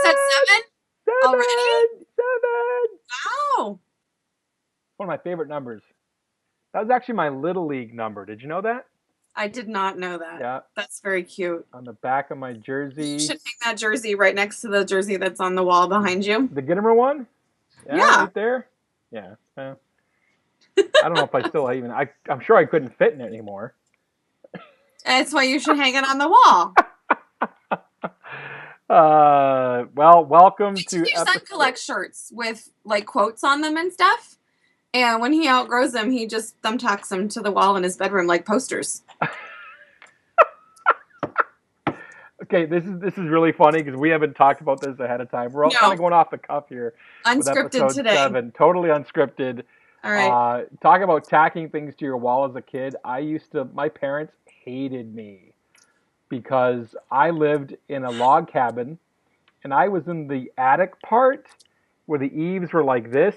said seven already? Seven. Wow. One of my favorite numbers. That was actually my Little League number. Did you know that? I did not know that. Yeah, That's very cute. on the back of my You jersey. should hang that jersey right next to the jersey that's on the wall behind you. The Gitomer one? Yeah, Yeah. right there. Yeah. I don't know if I still even. I'm sure I couldn't fit in it anymore. That's why you should hang it on the wall. Well, welcome Wait till to your son episode. collects shirts with like quotes on them and stuff. And when he outgrows them, he just thumbtacks them to the wall in his bedroom like posters. Okay, this is really funny because we haven't talked about this ahead of time. We're all kind No, of going off the cuff here with unscripted episode today. 7, totally unscripted. All right. Talk about tacking things to your wall as a kid. My parents hated me because I lived in a log cabin and I was in the attic part where the eaves were like this,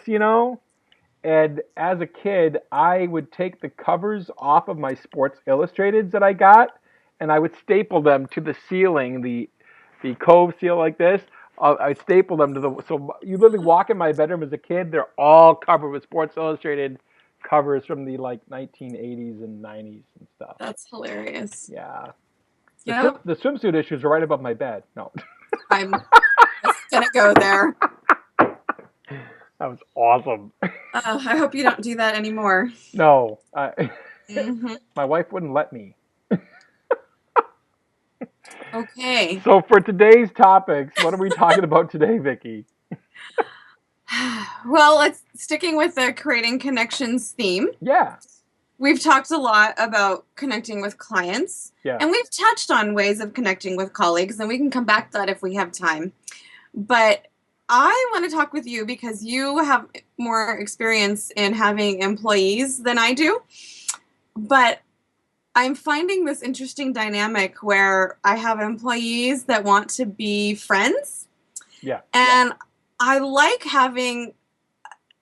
And as a kid, I would take the covers off of my Sports Illustrateds that I got, and I would staple them to the ceiling, the cove seal like this. I'd staple them to the. So you literally walk in my bedroom as a kid, they're all covered with Sports Illustrated covers from the like 1980s and 90s and stuff. That's hilarious. Yeah, Yep. the swimsuit issues are right above my bed. No, I'm just gonna go there. that was awesome. I hope you don't do that anymore. No, Hmm. my wife wouldn't let me. Okay. So for today's topics, what are we talking about today, Vickie? Well, let's sticking with the creating connections theme. Yeah, We've talked a lot about connecting with clients, yeah, and we've touched on ways of connecting with colleagues, and we can come back to that if we have time. But I want to talk with you because you have more experience in having employees than I do. But I'm finding this interesting dynamic where I have employees that want to be friends, yeah, and I like having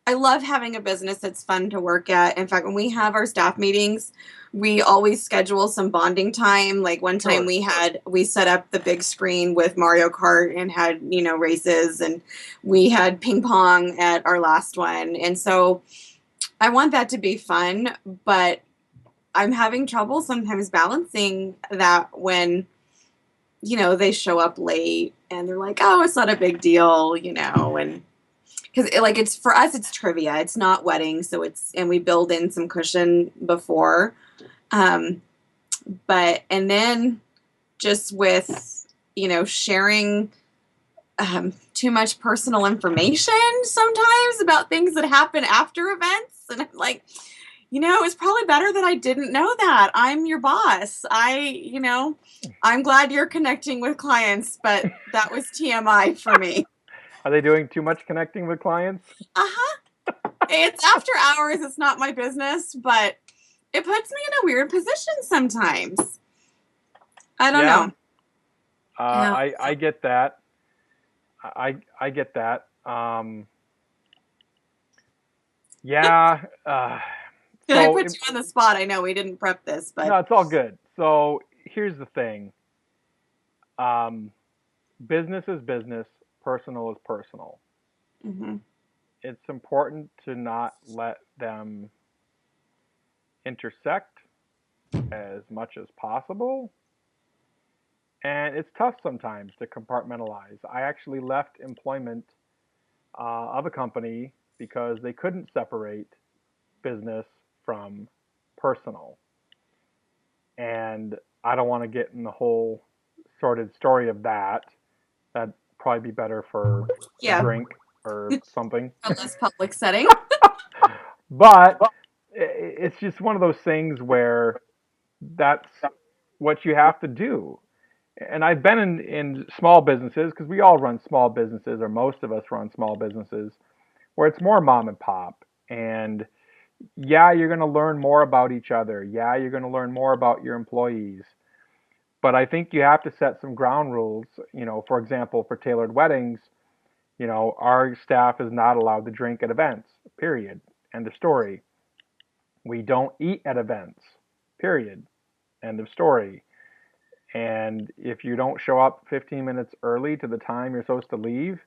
I love having a business that's fun to work at. In fact, when we have our staff meetings, we always schedule some bonding time. Like one time sure. we set up the big screen with Mario Kart and had, races, and we had ping pong at our last one. And so I want that to be fun, but I'm having trouble sometimes balancing that when, they show up late and they're like, "Oh, it's not a big deal," and because like it's for us it's trivia, it's not wedding, so it's and we build in some cushion before, um but and then just with sharing too much personal information sometimes about things that happen after events, and I'm like, it's probably better that I didn't know that. I'm your boss. I'm glad you're connecting with clients, but that was TMI for me. Are they doing too much connecting with clients? Uh-huh. It's after hours. It's not my business, but it puts me in a weird position sometimes. I don't Yeah, know. Yeah. I get that. I get that. Yeah. Did I So put you on the spot? I know we didn't prep this, but no, it's all good. So here's the thing. Um, Business is business. Personal is personal. hmm It's important to not let them intersect as much as possible. And it's tough sometimes to compartmentalize. I actually left employment of a company because they couldn't separate business from personal. And I don't want to get in the whole sordid story of that. That'd probably be better for a yeah, drink or something. a less public setting. But it's just one of those things where that's what you have to do. And I've been in small businesses because we all run small businesses, or most of us run small businesses, where it's more mom and pop. And yeah, you're going to learn more about each other. Yeah, you're going to learn more about your employees. But I think you have to set some ground rules. For example, for tailored weddings, our staff is not allowed to drink at events, period. End of story. We don't eat at events, period. End of story. And if you don't show up 15 minutes early to the time you're supposed to leave,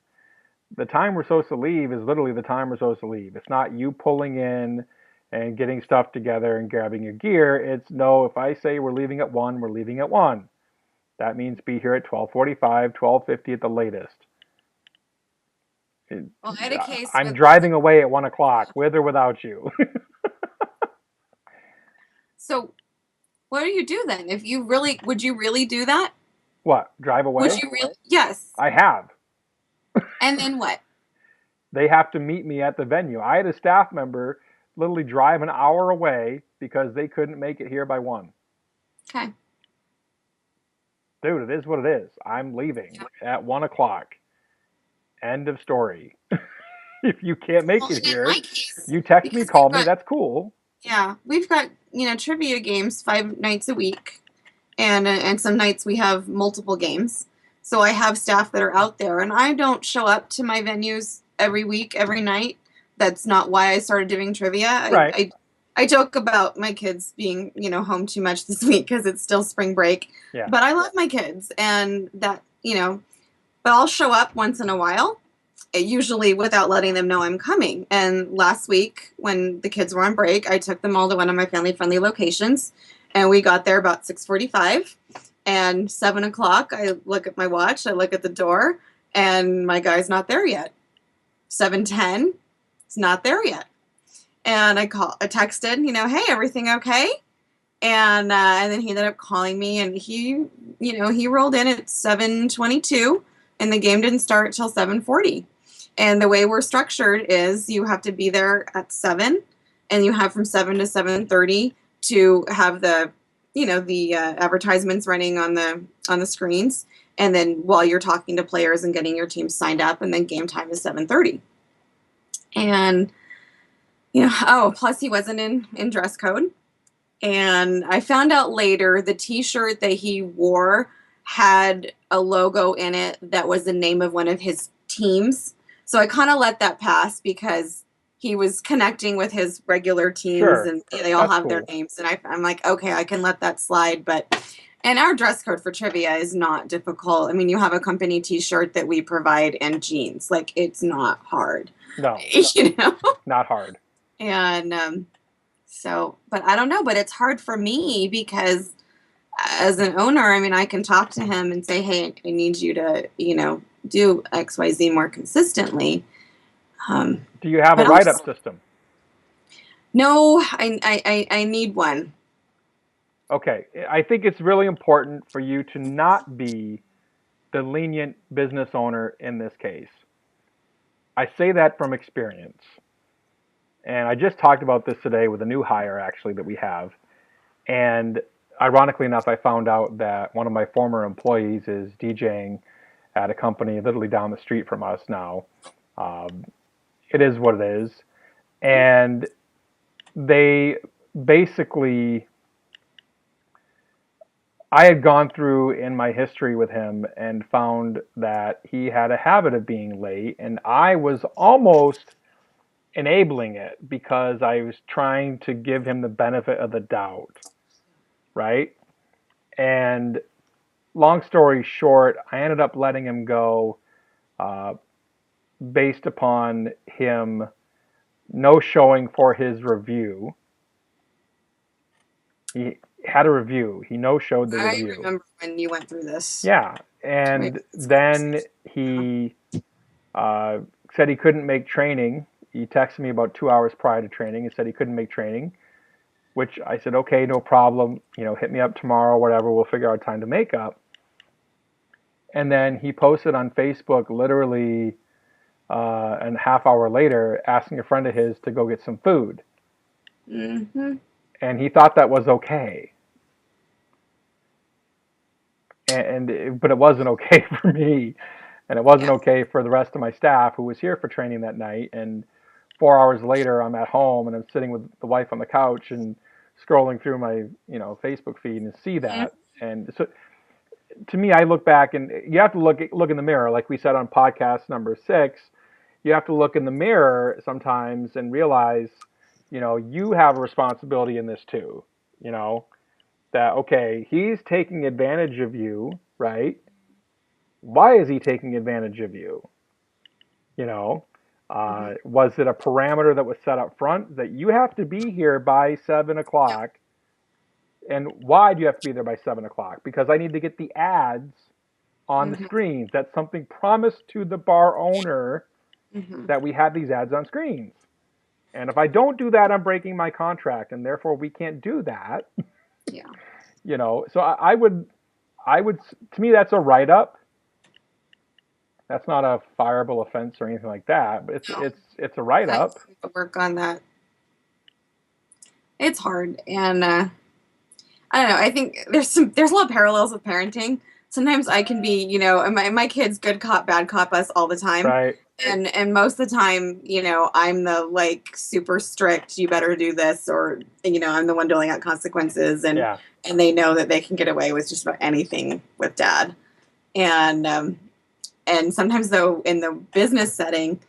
the time we're supposed to leave is literally the time we're supposed to leave. It's not you pulling in and getting stuff together and grabbing your gear. It's no, if I say we're leaving at 1, we're leaving at 1. That means be here at 12:45, 12:50 at the latest. It, Well, I had a case I'm with driving away at 1 o'clock, with or without you. so what do you do then? If you really would you really do that? What? Drive Would away? you really? Yes. I have. And then what? They have to meet me at the venue. I had a staff member literally drive an hour away because they couldn't make it here by 1. Okay. Dude, it is what it is. I'm leaving Yeah. at 1 o'clock. End of story. If you can't make Well, it in my here, case, you text me, because we've call me. got That's cool. yeah, we've got trivia games 5 nights a week, and some nights we have multiple games. So I have staff that are out there, and I don't show up to my venues every week, every night. That's not why I started doing trivia. Right. I joke about my kids being home too much this week because it's still spring break, Yeah. but I love my kids, and that. But I'll show up once in a while, usually without letting them know I'm coming. And last week, when the kids were on break, I took them all to one of my family-friendly locations, and we got there about 6:45. And 7 o'clock, I look at my watch, I look at the door, and my guy's not there yet. 7:10, it's not there yet. And I texted, hey, everything okay? And then he ended up calling me, and he rolled in at 7:22, and the game didn't start till 7:40. And the way we're structured is you have to be there at 7, and you have from 7 to 7:30 to have the advertisements running on the screens, and then while you're talking to players and getting your team signed up, and then game time is 7:30. And plus he wasn't in dress code. And I found out later the t-shirt that he wore had a logo in it that was the name of one of his teams. So I kind of let that pass because he was connecting with his regular teams, Sure. and they all That's have their cool. names. And I'm like, okay, I can let that slide. And our dress code for trivia is not difficult. I mean, you have a company t-shirt that we provide and jeans. Like, it's not hard, No, you know? not hard. And but I don't know, but it's hard for me because as an owner, I mean, I can talk to him and say, hey, I need you to, do XYZ more consistently. Do you have a But I'll write-up just, system? no, I need one. Okay. I think it's really important for you to not be the lenient business owner in this case. I say that from experience. And I just talked about this today with a new hire, actually, that we have. And ironically enough, I found out that one of my former employees is DJing at a company literally down the street from us now. Um, it is what it is. And they basically, I had gone through in my history with him and found that he had a habit of being late, and I was almost enabling it because I was trying to give him the benefit of the doubt, right? And long story short, I ended up letting him go uh, based upon him no showing for his review. He had a review. He no showed the I review. remember when you went through this. Yeah, We had and this then conversation. Yeah. he uh, said he couldn't make training. He texted me about 2 hours prior to training and said he couldn't make training, which I said, okay, no problem. Hit me up tomorrow, whatever. We'll figure out time to make up. And then he posted on Facebook literally and a half hour later asking a friend of his to go get some food. Mm-hmm. And he thought that was okay. But it wasn't okay for me. And it wasn't Yeah. okay for the rest of my staff who was here for training that night. And 4 hours later, I'm at home and I'm sitting with the wife on the couch and scrolling through my, Facebook feed and see Mm-hmm. that. And so to me, I look back and you have to look in the mirror, like we said on podcast number 6. You have to look in the mirror sometimes and realize, you have a responsibility in this too. You know, that, okay, he's taking advantage of you, right? Why is he taking advantage of you? You know, Mm-hmm. was it a parameter that was set up front that you have to be here by 7 o'clock? And why do you have to be there by 7 o'clock? Because I need to get the ads on the Mm-hmm. screens. That's something promised to the bar owner, Mm-hmm. that we have these ads on screens. And if I don't do that, I'm breaking my contract, and therefore we can't do that. Yeah. So I would, to me, that's a write up. That's not a fireable offense or anything like that, but it's No, it's it's a write I up. need to work on that. It's hard, and I don't know. I think there's a lot of parallels with parenting. Sometimes I can be, and my kids good cop, bad cop us all the time. Right? And most of the time, I'm the like super strict, you better do this, or I'm the one doling out consequences, and Yeah. and they know that they can get away with just about anything with dad. And and sometimes though in the business setting,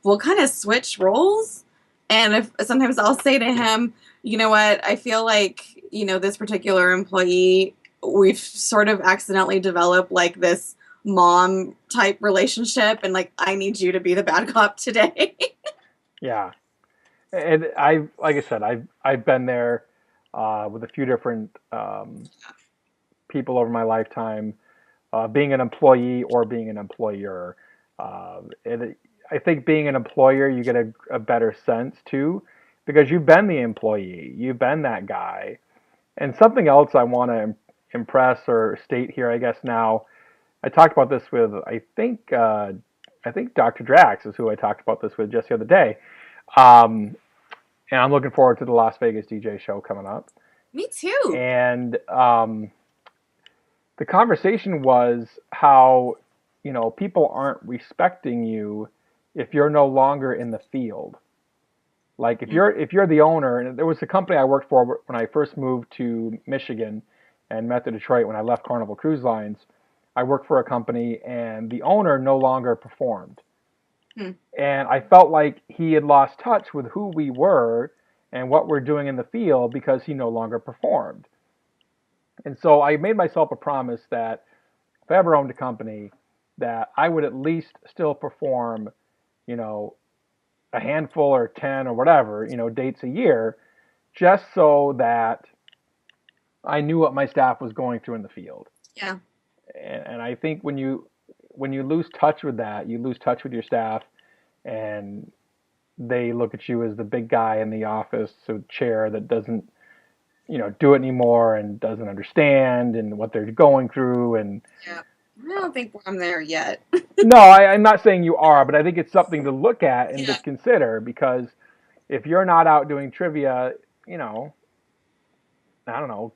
we'll kind of switch roles. And if sometimes I'll say to him, you know what, I feel like, this particular employee, we've sort of accidentally developed like this mom type relationship, and like I need you to be the bad cop today. Yeah. And like I said, I've been there with a few different people over my lifetime, being an employee or being an employer. And I think being an employer, you get a better sense too, because you've been the employee, you've been that guy. And something else I want to impress or state here, I guess now, I talked about this with, I think Dr. Drax is who I talked about this with just the other day. Um, and I'm looking forward to the Las Vegas DJ show coming up. Me too. And the conversation was how, people aren't respecting you if you're no longer in the field. Like if you're the owner, and there was a company I worked for when I first moved to Michigan and met to Detroit when I left Carnival Cruise Lines. I worked for a company, and the owner no longer performed. Hmm. And I felt like he had lost touch with who we were and what we're doing in the field because he no longer performed. And so I made myself a promise that if I ever owned a company, that I would at least still perform, you know, a handful or 10 or whatever, dates a year, just so that I knew what my staff was going through in the field. Yeah. And I think when you lose touch with that, you lose touch with your staff, and they look at you as the big guy in the office, so chair that doesn't, do it anymore and doesn't understand and what they're going through. And Yeah. I don't think I'm there yet. no, I'm not saying you are, but I think it's something to look at and to Yeah. consider, because if you're not out doing trivia, you know, I don't know,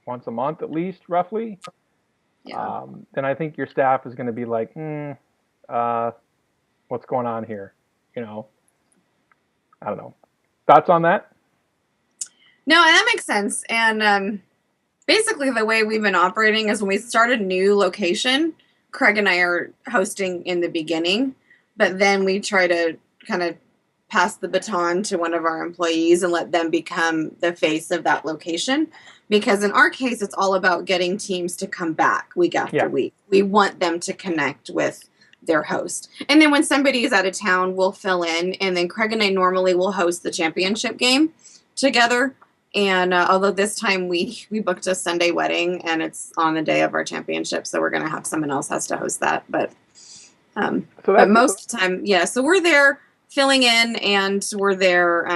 once a month at least, roughly, Yeah. then I think your staff is going to be like, uh, what's going on here? You know, I don't know. Thoughts on that? No, and that makes sense. And basically, the way we've been operating is when we start a new location, Craig and I are hosting in the beginning, but then we try to kind of pass the baton to one of our employees and let them become the face of that location. Because in our case, it's all about getting teams to come back week after Yeah. week. We want them to connect with their host. And then when somebody is out of town, we'll fill in. And then Craig and I normally will host the championship game together. And although this time we booked a Sunday wedding and it's on the day of our championship, so we're gonna have someone else has to host that. So But that's most of the time, yeah. So we're there filling in, and we're there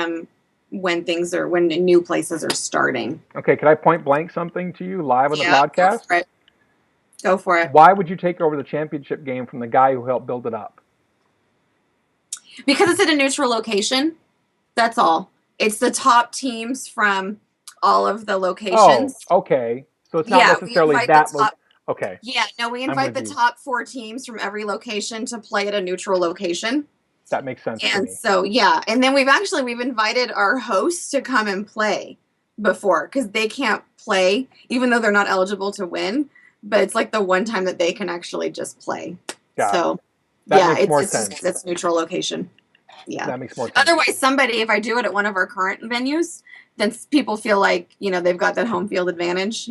when new places are starting. okay. Can I point blank something to you live on the Yeah, go podcast? for it. Go for it. Why would you take over the championship game from the guy who helped build it up? Because it's at a neutral location. That's all. It's the top teams from all of the Oh, locations. okay. So it's not Yeah, we necessarily invite the that top. Okay, Yeah, no, we I'm invite with the you. top four teams from every location to play at a neutral location. That makes sense to And me. so, yeah, and then we've invited our hosts to come and play before because they can't play, even though they're not eligible to win. But it's like the one time that they can actually just play. Got it. So, That yeah, makes it's more it's sense. just it's neutral location. Yeah. That makes more sense. Otherwise, somebody, if I do it at one of our current venues, then people feel like, they've got that home field advantage.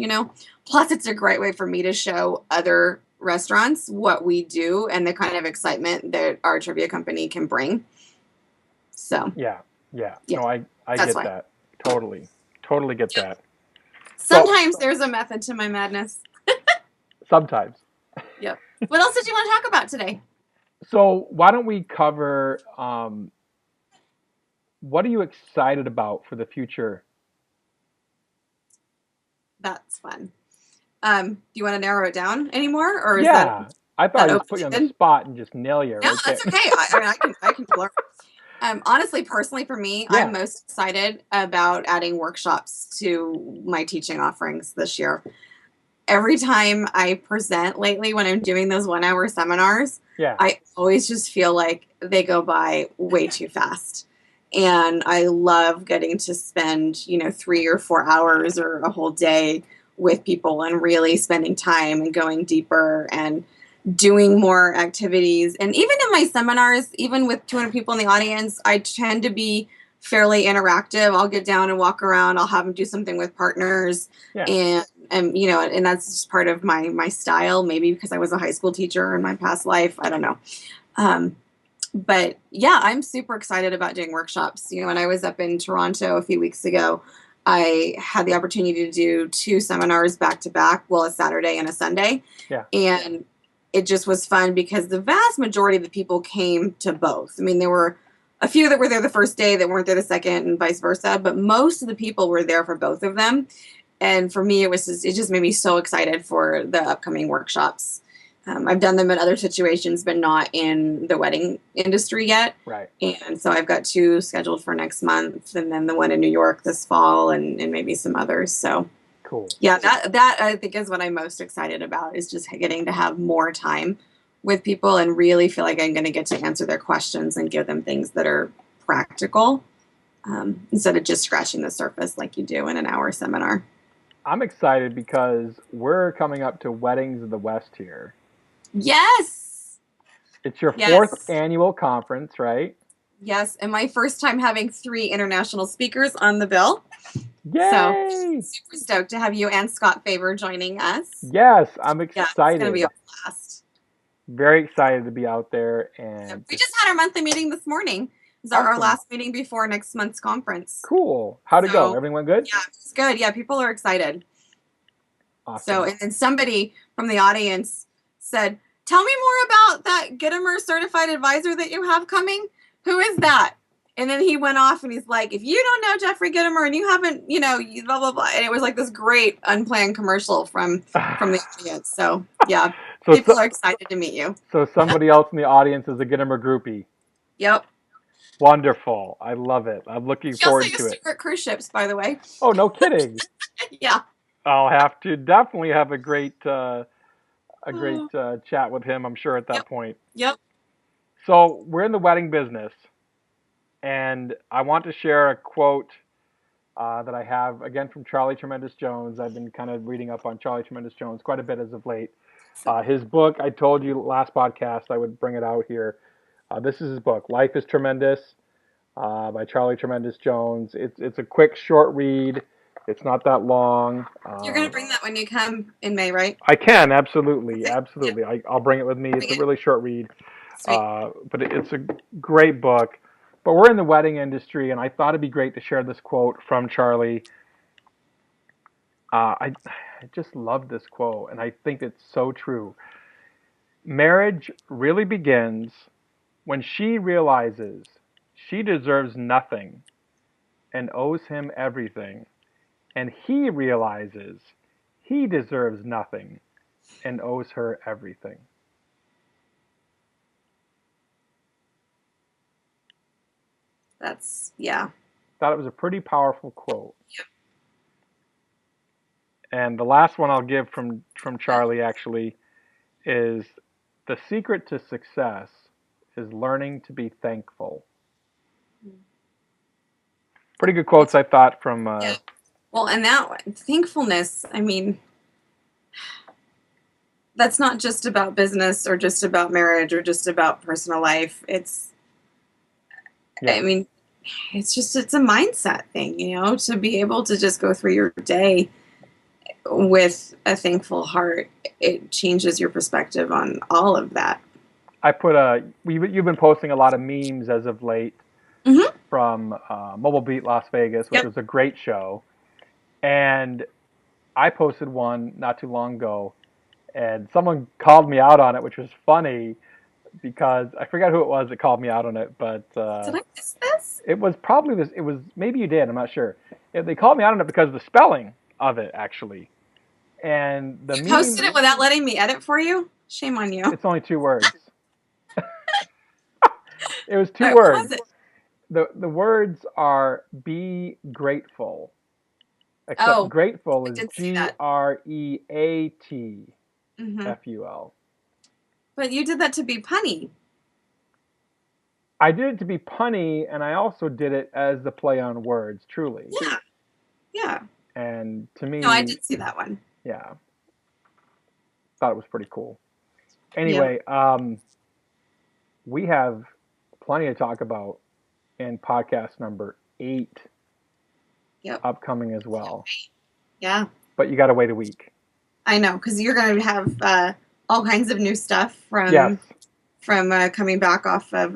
Plus, it's a great way for me to show other restaurants what we do and the kind of excitement that our trivia company can bring. So, Yeah, yeah. yeah, No, I that's get why. that. Totally. Totally get Yep. that. So Sometimes there's a method to my madness. sometimes. Yep. What else did you want to talk about today? So why don't we cover what are you excited about for the future? That's fun. Do you want to narrow it down anymore, or is that Yeah. I thought that I'd just put you on the open-ended? spot and just nail you No, right there. that's okay. I mean, I can blur. Honestly, personally, for me, I'm Yeah. most excited about adding workshops to my teaching offerings this year. Every time I present lately, when I'm doing those 1 hour seminars, Yeah. I always just feel like they go by way too fast. And I love getting to spend, 3 or 4 hours or a whole day with people and really spending time and going deeper and doing more activities. And even in my seminars, even with 200 people in the audience, I tend to be fairly interactive. I'll get down and walk around. I'll have them do something with partners, Yeah. and that's just part of my style. Maybe because I was a high school teacher in my past life. I don't know. Um, but yeah, I'm super excited about doing workshops. When I was up in Toronto a few weeks ago, I had the opportunity to do two seminars back to back, well, a Saturday and a Sunday. Yeah. And it just was fun because the vast majority of the people came to both. I mean, there were a few that were there the first day that weren't there the second, and vice versa, but most of the people were there for both of them. And for me, it just made me so excited for the upcoming workshops. I've done them in other situations, but not in the wedding industry yet. Right. And so I've got two scheduled for next month, and then the one in New York this fall, and maybe some others. So Cool. yeah, that I think is what I'm most excited about, is just getting to have more time with people and really feel like I'm going to get to answer their questions and give them things that are practical, instead of just scratching the surface like you do in an hour seminar. I'm excited because we're coming up to Weddings of the West here. Yes. It's your fourth Yes. annual conference, right? Yes. And my first time having three international speakers on the bill. So Yay! super stoked to have you and Scott Favor joining us. Yes, I'm Yeah, it's going to be a excited. blast. Very excited to be out there Yeah, and we just just had our monthly meeting this morning. It was our awesome. last meeting before next month's conference. Cool. How'd it go? So Everyone good? yeah, it's good. Yeah, people are excited. So, Awesome. and then somebody from the audience said, "Tell me more about that Gitomer certified advisor that you have coming. Who is that?" And then he went off and he's like, "If you don't know Jeffrey Gitomer and you haven't, blah blah blah." And it was like this great unplanned commercial from the audience. So yeah, so, people so are excited to meet you. so somebody else in the audience is a Gitomer groupie. Yep. Wonderful. I love it. I'm looking She also forward to used to it. work cruise ships, by the way. Oh, no kidding. Yeah. I'll have to definitely have a great chat with him, I'm sure, at that Yep. point. Yep. So we're in the wedding business, and I want to share a quote that I have again from Charlie Tremendous Jones. I've been kind of reading up on Charlie Tremendous Jones quite a bit as of late. So His book, I told you last podcast I would bring it out here. This is his book, Life is Tremendous, by Charlie Tremendous Jones. It's a quick, short read. It's not that long. you're gonna bring that when you come in May, right? I can absolutely, Okay. Yep. absolutely. I'll bring it with me. It's Bring a it. really short read, Sweet. but it's a great book. But we're in the wedding industry, and I thought it'd be great to share this quote from Charlie. I just love this quote, and I think it's so true. Marriage really begins when she realizes she deserves nothing and owes him everything, and he realizes he deserves nothing and owes her everything. Yeah. Thought it was a pretty powerful quote. And the last one I'll give from Charlie actually is the secret to success is learning to be thankful. Pretty good quotes, I thought, from. Yeah. Well, and that thankfulness, I mean, that's not just about business or just about marriage or just about personal life. I Yeah. mean, it's a mindset thing, to be able to just go through your day with a thankful heart. It changes your perspective on all of that. I put you've been posting a lot of memes as of late Hmm. from Mobile Beat Las Vegas, which Yep. was a great show. And I posted one not too long ago, and someone called me out on it, which was funny because I forgot who it was that called me out on it, but Did I miss this? it was probably this. It was maybe you did. I'm not sure. They called me out on it because of the spelling of it, actually. And the You posted meme, it without letting me edit for you? Shame on you. it's only 2 words. It was two What was words. it? The words are be grateful, except Oh, grateful I is did see that. Hmm. GREATFUL. But you did that to be punny. I did it to be punny, and I also did it as the play on words, truly. Yeah, yeah. And to No, I me, did see that one. yeah, thought it was pretty cool. Yep, Anyway, we have plenty to talk about in podcast number 8 yep. upcoming as well. Yeah, But you got to wait a week. I know, because you're going to have all kinds of new stuff Yes, from coming back off of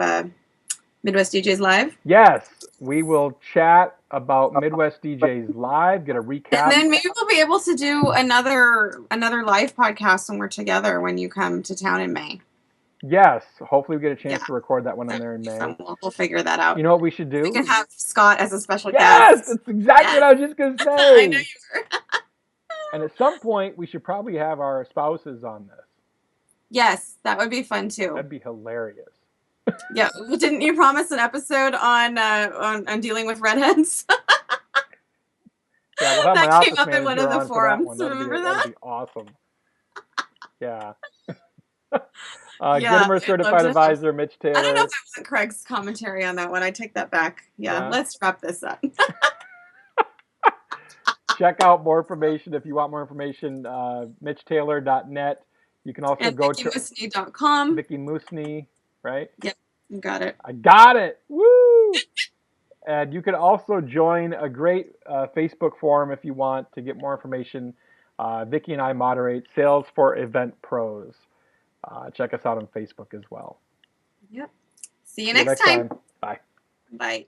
Midwest DJs Live. yes, we will chat about Midwest DJs Live, get a And recap. then maybe we'll be able to do another live podcast when we're together when you come to town in May. Yes, hopefully we get a chance Yeah, to record that one in that there would in be May. fun. We'll figure that out. You know what we should We do? can have Scott as a special Yes, guest. that's exactly what Yes, I was just going to I know say. you were. And at some point, we should probably have our spouses on this. Yes, that would be fun too. That'd be hilarious. Yeah, didn't you promise an episode on dealing with redheads? Yeah, we'll have my That came office up in one of manager the on for that forums. one. That'll be Remember that'll that? be awesome. Yeah. Yeah, Gitomer I'd love certified to have. advisor Mitch I don't know if Taylor. I want Craig's commentary on that one. I take that back. Yeah, Yeah. let's wrap this up. Check out more information if you want more information. MitchTaylor.net. You can also And go to VickieMusni.com. Vickie Musni, right? Yep, you got it. I got it. Woo! And you can also join a great Facebook forum if you want to get more information. Vickie and I moderate Sales for Event Pros. Check us out on Facebook as well. Yep. See you See you next next time. time. Bye. Bye.